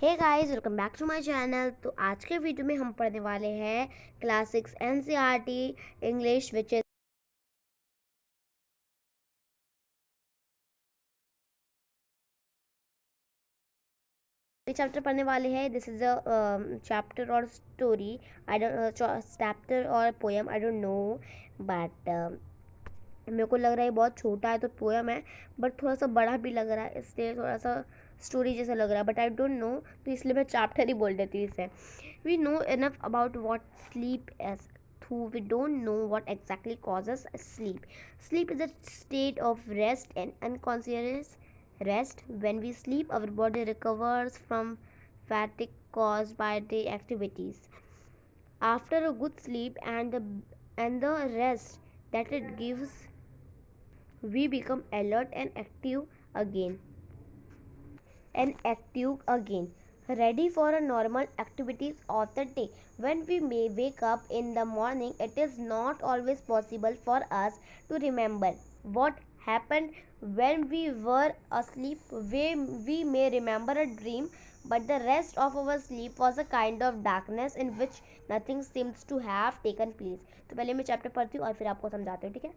Hey guys, welcome back to my channel. तो आज के वीडियो में हम पढ़ने वाले हैं class 6 NCERT English which is chapter पढ़ने वाले हैं। दिस इज अ चैप्टर और स्टोरी, आई डोंट चैप्टर और poem, I don't know, but मेरे को लग रहा है बहुत छोटा है तो पोएम है, बट थोड़ा सा बड़ा भी लग रहा है, इसलिए थोड़ा सा स्टोरी जैसा लग रहा है, बट आई डोंट नो, तो इसलिए मैं चैप्टर ही बोल देती हूँ इसे। We know enough about what sleep is, though we don't know what exactly causes sleep. Sleep is a state of rest and unconscious rest. When we sleep, our body recovers from fatigue caused by the activities. After a good sleep and the rest that it gives, we become alert and active again, ready for a normal activities of the day. When we may wake up in the morning, it is not always possible for us to remember what happened when we were asleep. We may remember a dream, but the rest of our sleep was a kind of darkness in which nothing seems to have taken place. तो पहले मैं chapter पढ़ती हूँ और फिर आपको समझाती हूँ, ठीक है?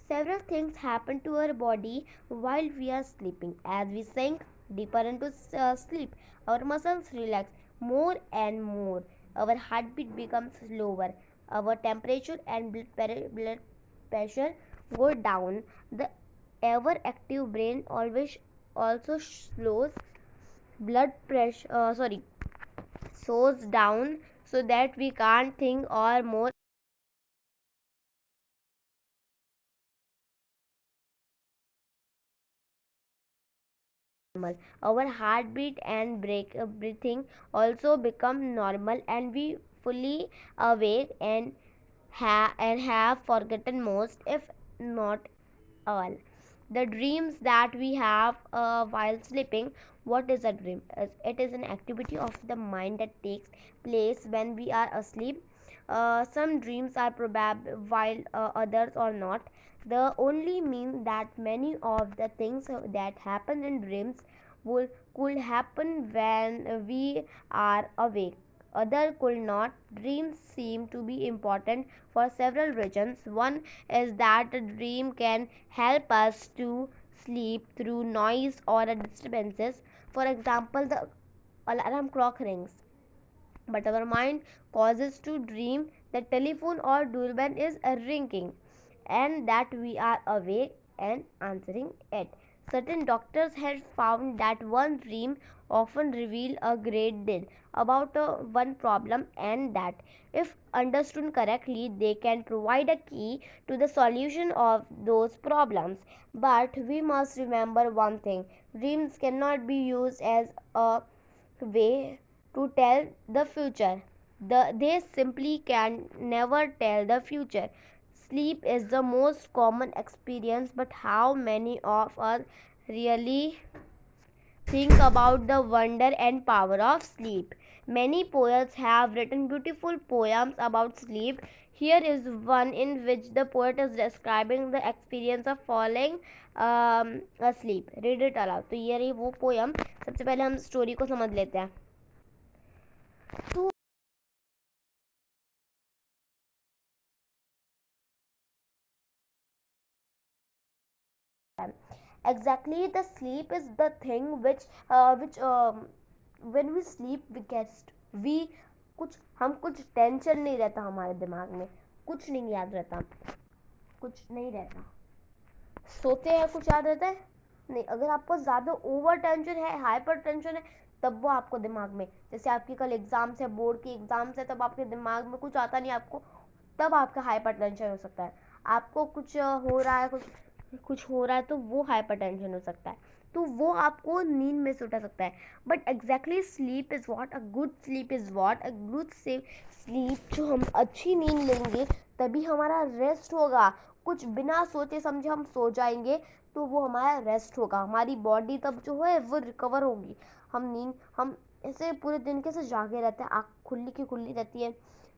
Several things happen to our body while we are sleeping. As we sink deeper into sleep, our muscles relax more and more. Our heartbeat becomes slower. Our temperature and blood pressure go down. The ever active brain always also slows blood pressure. Slows down so that we can't think or more. Our heartbeat and breathing also become normal, and we fully awake and have forgotten most, if not all, the dreams that we have while sleeping. What is a dream? It is an activity of the mind that takes place when we are asleep. Some dreams are probable while others are not. The only mean that many of the things that happen in dreams could happen when we are awake. Other could not. Dreams seem to be important for several reasons. One is that a dream can help us to sleep through noise or disturbances. For example, the alarm clock rings, but our mind causes to dream the telephone or doorbell is ringing and that we are awake and answering it. Certain doctors have found that one dream often reveal a great deal about one problem, and that if understood correctly they can provide a key to the solution of those problems. But we must remember one thing: dreams cannot be used as a way to tell the future. They simply can never tell the future. Sleep is the most common experience, but how many of us really think about the wonder and power of sleep? Many poets have written beautiful poems about sleep. Here is one in which the poet is describing the experience of falling asleep. Read it aloud. तो ये रही वो poem. सबसे पहले हम story को समझ लेते हैं. तो exactly, the sleep is the thing which when we sleep we get we कुछ टेंशन नहीं रहता हमारे दिमाग में, कुछ नहीं याद रहता, कुछ नहीं रहता. सोते हैं कुछ याद रहता है नहीं. अगर आपको ज़्यादा ओवर टेंशन है, हाइपर टेंशन है, तब वो आपको दिमाग में, जैसे आपकी कल एग्ज़ाम्स है, बोर्ड की एग्ज़ाम्स है, तब आपके दिमाग में कुछ आता नहीं आपको, तब आपका हाइपर टेंशन हो सकता है. आपको कुछ हो रहा है, कुछ हो रहा है तो वो हाइपर टेंशन हो सकता है, तो वो आपको नींद में से उठा सकता है. But exactly sleep is what, a good sleep is what, a good sleep, जो हम अच्छी नींद लेंगे तभी हमारा रेस्ट होगा. कुछ बिना सोचे समझे हम सो जाएंगे तो वो हमारा रेस्ट होगा, हमारी बॉडी तब जो है वो रिकवर होगी. हम ऐसे पूरे दिन कैसे जागे रहते हैं, आँख खुली की खुली रहती है,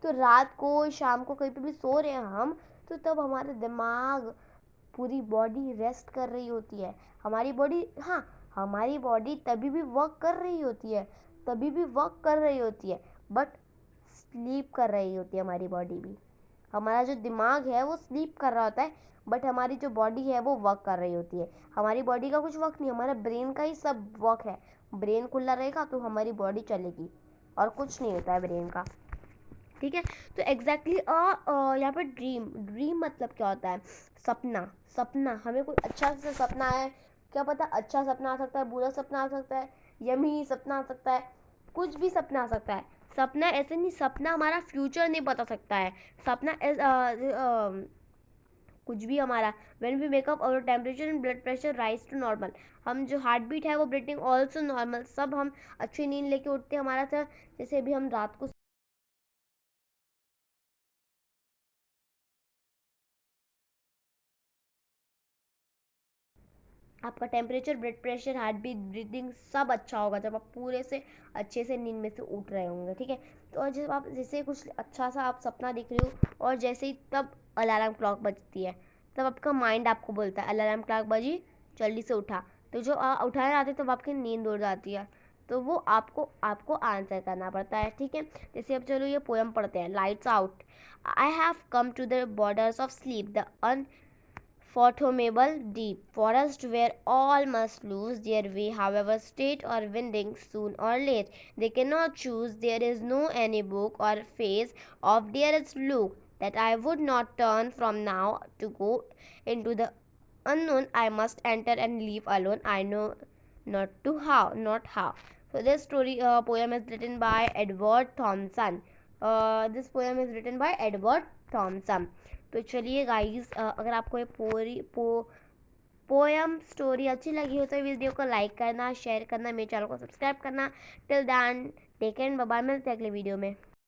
तो रात को शाम को कहीं पे भी सो रहे हैं हम, तो तब हमारा दिमाग, पूरी बॉडी रेस्ट कर रही होती है. हमारी बॉडी, हाँ, हमारी बॉडी तभी भी वर्क कर रही होती है तभी भी वर्क कर रही होती है, बट स्लीप कर रही होती है हमारी बॉडी भी। हमारा जो दिमाग है वो स्लीप कर रहा होता है, बट हमारी जो बॉडी है वो वर्क कर रही होती है। हमारी बॉडी का कुछ वर्क नहीं, हमारा ब्रेन का ही सब वर्क है। ब्रेन खुला रहेगा तो हमारी बॉडी चलेगी, और कुछ नहीं होता है ब्रेन का, ठीक है। तो एग्जैक्टली यहाँ पर ड्रीम मतलब क्या होता है? सपना। सपना, हमें कोई अच्छा सा सपना है, क्या पता अच्छा सपना आ सकता है, बुरा सपना आ सकता है, यमी सपना आ सकता है, कुछ भी सपना आ सकता है। सपना ऐसे नहीं, सपना हमारा फ्यूचर नहीं बता सकता है। सपना कुछ भी हमारा, when we wake up our temperature and blood pressure rise to normal, हम जो हार्ट बीट है वो ब्रीथिंग ऑल्सो नॉर्मल, सब हम अच्छी नींद लेके उठते हैं। हमारा जैसे अभी हम रात को आपका temperature, blood pressure, heart beat, breathing सब अच्छा होगा जब आप पूरे से अच्छे से नींद में से उठ रहे होंगे, ठीक है। तो और जब आप जैसे कुछ अच्छा सा आप सपना देख रहे हो, और जैसे ही तब अलार्म क्लॉक बजती है, तब आपका माइंड आपको बोलता है अलार्म क्लॉक बजी, जल्दी से उठा। तो जो उठाए जाते तब आपकी नींद उड़ जाती है, तो वो आपको आपको आंसर करना पड़ता है, ठीक है। जैसे अब चलो ये पोएम पढ़ते हैं। Lights out. I have come to the borders of sleep, the unfathomable deep forest where all must lose their way, however straight or winding, soon or late. They cannot choose. There is no any book or face of dearest look that I would not turn from now to go into the unknown. I must enter and leave alone. I know not how. So this story poem is written by Edward Thompson. This poem is written by Edward Thompson. तो चलिए guys, अगर आपको ये poem story अच्छी लगी हो तो video को लाइक करना, शेयर करना, मेरे चैनल को सब्सक्राइब करना। Till then take care, bye bye, मिलते हैं अगले वीडियो में।